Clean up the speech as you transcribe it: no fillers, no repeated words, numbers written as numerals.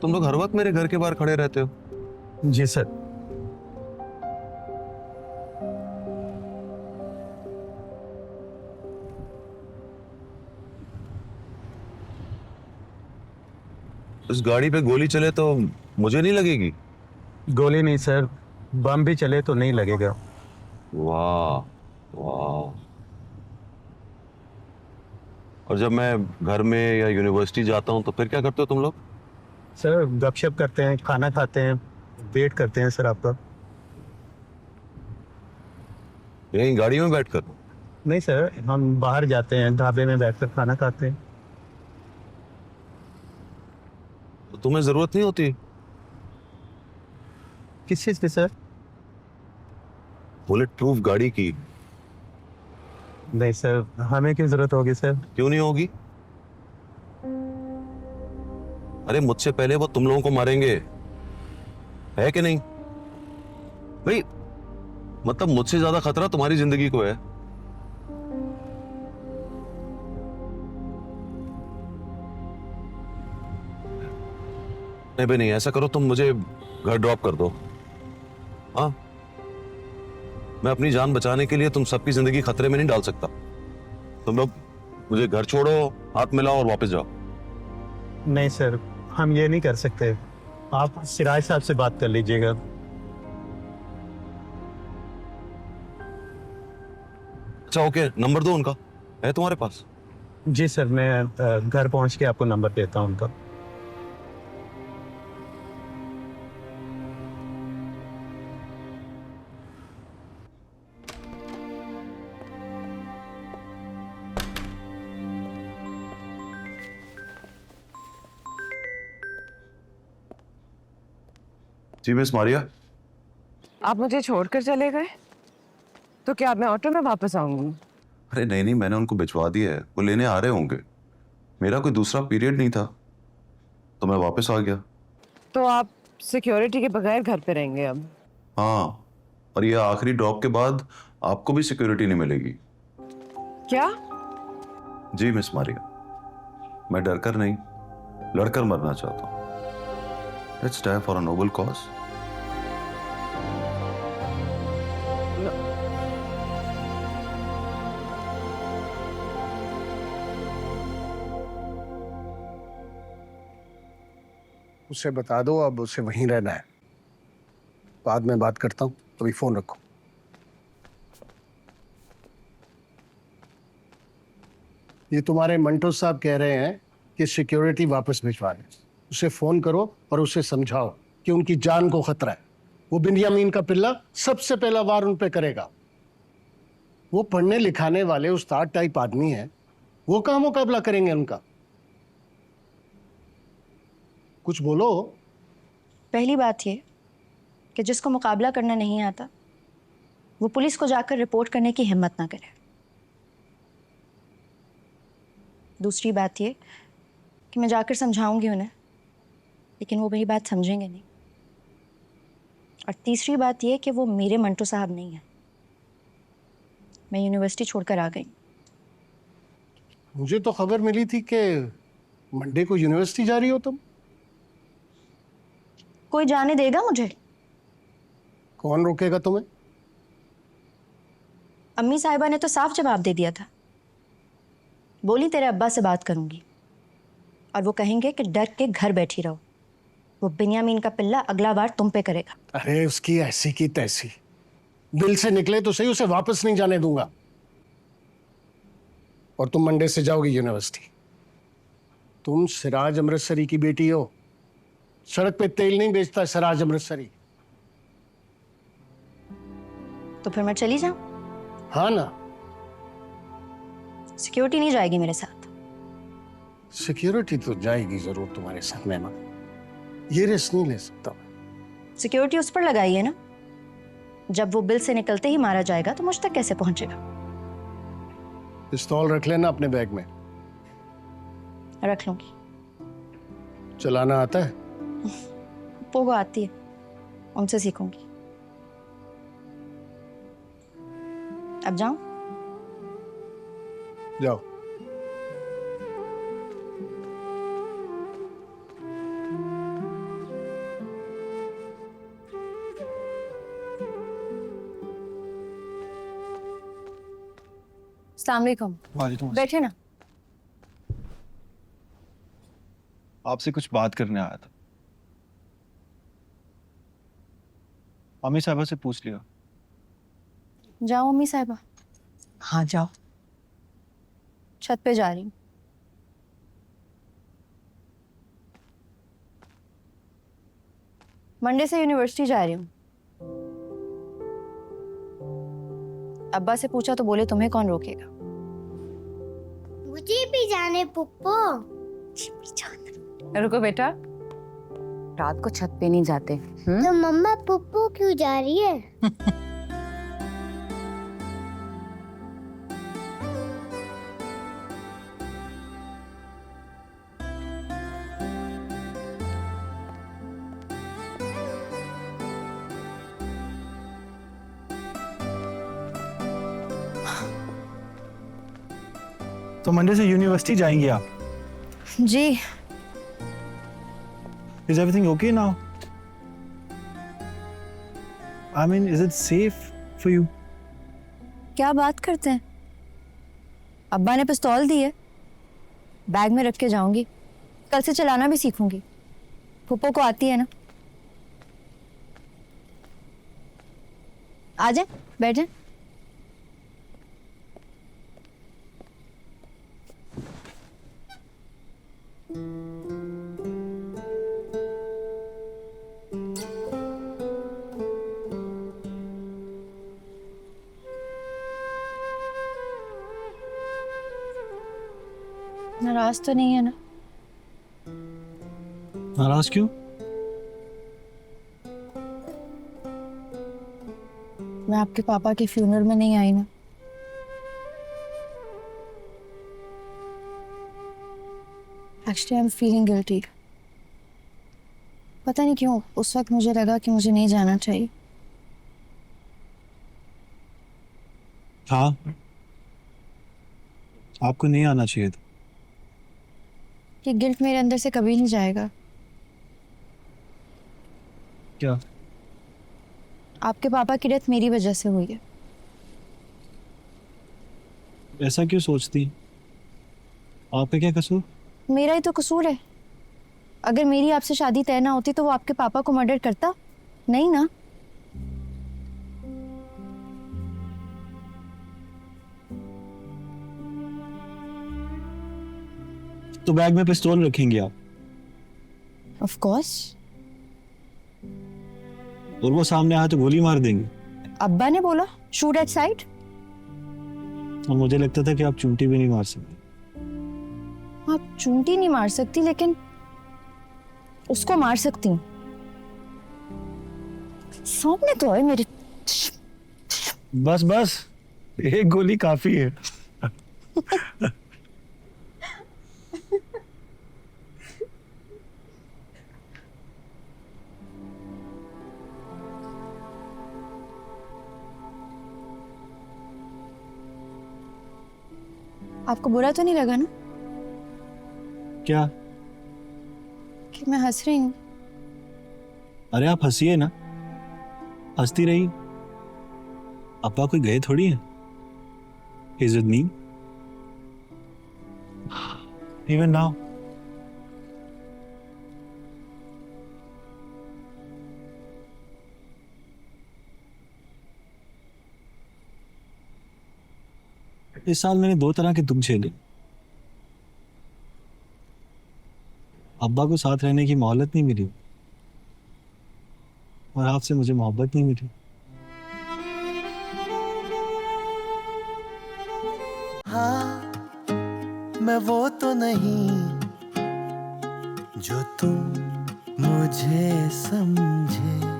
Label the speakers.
Speaker 1: तुम लोग हर वक्त मेरे घर के बाहर खड़े रहते हो।
Speaker 2: जी सर।
Speaker 1: इस गाड़ी पे गोली चले तो मुझे नहीं लगेगी?
Speaker 2: गोली नहीं सर, बम भी चले तो नहीं लगेगा।
Speaker 1: वाह वाह। और जब मैं घर में या यूनिवर्सिटी जाता हूँ तो फिर क्या करते हो तुम लोग?
Speaker 2: सर गपशप करते हैं, खाना खाते हैं, वेट करते हैं सर आपका।
Speaker 1: यहीं गाड़ी में बैठकर?
Speaker 2: नहीं सर, हम बाहर जाते हैं, ढाबे में बैठकर खाना खाते हैं।
Speaker 1: तो तुम्हें जरूरत नहीं होती
Speaker 2: किस चीज़ की सर?
Speaker 1: बुलेट प्रूफ गाड़ी की?
Speaker 2: नहीं सर, हमें क्यों जरूरत होगी सर?
Speaker 1: क्यों नहीं होगी? अरे मुझसे पहले वो तुम लोगों को मारेंगे, है कि नहीं भाई? मतलब मुझसे ज्यादा खतरा तुम्हारी जिंदगी को है। नहीं भाई नहीं, ऐसा करो तुम मुझे घर ड्रॉप कर दो। हाँ, मैं अपनी जान बचाने के लिए तुम सबकी जिंदगी खतरे में नहीं डाल सकता। तुम लोग मुझे घर छोड़ो, हाथ मिलाओ और वापस जाओ।
Speaker 2: नहीं सर, हम ये नहीं कर सकते। आप सिराज साहब से बात कर लीजिएगा।
Speaker 1: अच्छा ओके, नंबर दो उनका, है तुम्हारे पास?
Speaker 2: जी सर, मैं घर पहुंच के आपको नंबर देता हूं उनका।
Speaker 1: जी मिस मारिया।
Speaker 3: आप मुझे छोड़कर चले गए तो क्या मैं ऑटो में वापस आऊंगी?
Speaker 1: अरे नहीं नहीं, मैंने उनको भिजवा दिया है, वो लेने आ रहे होंगे। मेरा कोई दूसरा पीरियड नहीं था तो मैं वापस आ गया।
Speaker 3: तो आप सिक्योरिटी के बगैर घर पे रहेंगे अब?
Speaker 1: हाँ, और ये आखिरी ड्रॉप के बाद आपको भी सिक्योरिटी नहीं मिलेगी।
Speaker 3: क्या?
Speaker 1: जी मिस मारिया, मैं डर कर नहीं, लड़कर मरना चाहता हूँ। Let's die for a noble cause.
Speaker 4: उसे बता दो अब उसे वहीं रहना है। बाद में बात करता हूँ, अभी फोन रखो। ये तुम्हारे मंटो साहब कह रहे हैं कि सिक्योरिटी वापस भिजवा दें। उसे फोन करो और उसे समझाओ कि उनकी जान को खतरा है। वो बिन्यामीन का पिल्ला सबसे पहला वार उन पे करेगा। वो पढ़ने लिखाने वाले उस्ताद टाइप आदमी है, वो कहाँ मुकाबला करेंगे उनका? कुछ बोलो।
Speaker 5: पहली बात ये कि जिसको मुकाबला करना नहीं आता वो पुलिस को जाकर रिपोर्ट करने की हिम्मत ना करे। दूसरी बात ये कि मैं जाकर समझाऊंगी उन्हें, लेकिन वो मेरी बात समझेंगे नहीं। और तीसरी बात ये कि वो मेरे मंटो साहब नहीं है। मैं यूनिवर्सिटी छोड़कर आ गई।
Speaker 4: मुझे तो खबर मिली थी कि मंडे को यूनिवर्सिटी जा रही हो तुम।
Speaker 5: कोई जाने देगा मुझे?
Speaker 4: कौन रोकेगा तुम्हें?
Speaker 5: अम्मी साहिबा ने तो साफ जवाब दे दिया था। बोली तेरे अब्बा से बात करूंगी और वो कहेंगे कि डर के घर बैठी रहो। वो बिन्यामीन का पिल्ला अगला वार तुम पे करेगा।
Speaker 4: अरे उसकी ऐसी की तैसी, दिल से निकले तो सही, उसे वापस नहीं जाने दूंगा। और तुम मंडे से जाओगी यूनिवर्सिटी। तुम सिराज अमृतसरी की बेटी हो। सड़क पे तेल नहीं बेचता सिराज अमृतसरी।
Speaker 5: तो फिर मैं चली जाऊं?
Speaker 4: हाँ ना?
Speaker 5: सिक्योरिटी नहीं जाएगी मेरे साथ।
Speaker 4: सिक्योरिटी तो जाएगी जरूर तुम्हारे साथ मैमा, ये रिस्क नहीं ले सकता।
Speaker 5: सिक्योरिटी उस पर लगाई है ना। जब वो बिल से निकलते ही मारा जाएगा तो मुझ तक कैसे पहुंचेगा?
Speaker 4: पिस्तौल रख लेना अपने बैग में।
Speaker 5: रख लूंगी।
Speaker 4: चलाना आता है?
Speaker 5: पोगो आती है, उनसे सीखूंगी। अब जाऊं?
Speaker 4: जाओ।
Speaker 5: अस्सलाम वालेकुम।
Speaker 6: वालेकुम
Speaker 5: बैठे ना।
Speaker 6: आपसे कुछ बात करने आया था। मम्मी साहबा से पूछ लिया।
Speaker 5: जाओ मम्मी साहिबा।
Speaker 3: हाँ जाओ।
Speaker 5: छत पे जा रही हूँ। मंडे से यूनिवर्सिटी जा रही हूँ। अब्बा से पूछा तो बोले तुम्हें कौन रोकेगा।
Speaker 7: मुझे भी जाने पुप्पो।
Speaker 3: रुको बेटा, रात को छत पे नहीं जाते।
Speaker 7: तो मम्मा पुप्पो क्यों जा रही है?
Speaker 6: तो मंडे से यूनिवर्सिटी जाएंगे आप?
Speaker 5: जी।
Speaker 6: Is everything okay now? I mean, is it safe for you?
Speaker 5: क्या बात करते हैं? अब्बा ने पिस्तौल दी है, बैग में रख के जाऊंगी। कल से चलाना भी सीखूंगी। फूफो को आती है ना। आ जाए, बैठ जाए। नाराज तो नहीं है ना?
Speaker 6: नाराज क्यों?
Speaker 5: मैं आपके पापा के फ्यूनरल में नहीं आई ना। Actually I am feeling guilty. पता नहीं क्यों उस वक्त मुझे लगा कि मुझे नहीं जाना चाहिए।
Speaker 6: हाँ, आपको नहीं आना चाहिए था।
Speaker 5: ये गिल्ट मेरे अंदर से कभी नहीं जाएगा।
Speaker 6: क्या?
Speaker 5: आपके पापा की डेथ मेरी वजह से हुई है।
Speaker 6: ऐसा क्यों सोचती? आपका क्या कसूर?
Speaker 5: मेरा ही तो कसूर है। अगर मेरी आपसे शादी तय ना होती तो वो आपके पापा को मर्डर करता नहीं ना।
Speaker 6: तो बैग में पिस्तौल रखेंगे आप,
Speaker 5: ऑफ कोर्स।
Speaker 6: और वो सामने आया तो गोली मार देंगे।
Speaker 5: अब्बा ने बोला शूट एट साइड।
Speaker 6: और मुझे लगता था कि आप चूंटी भी नहीं मार सकते।
Speaker 5: आप चूंटी नहीं मार सकती लेकिन उसको मार सकती हूँ। सामने तो है मेरे।
Speaker 6: बस बस, एक गोली काफी है।
Speaker 5: आपको बुरा तो नहीं लगा ना
Speaker 6: क्या?
Speaker 5: कि मैं हंस रही हूँ?
Speaker 6: अरे आप हंसिए ना, हंसती रही। अब्बा कोई गए थोड़ी है। He's with me. Even now. इस साल मैंने 2 तरह के दुख झेले। अब्बा को साथ रहने की मोहलत नहीं मिली और आपसे मुझे मोहब्बत नहीं मिली।
Speaker 8: हाँ, मैं वो तो नहीं जो तुम मुझे समझे।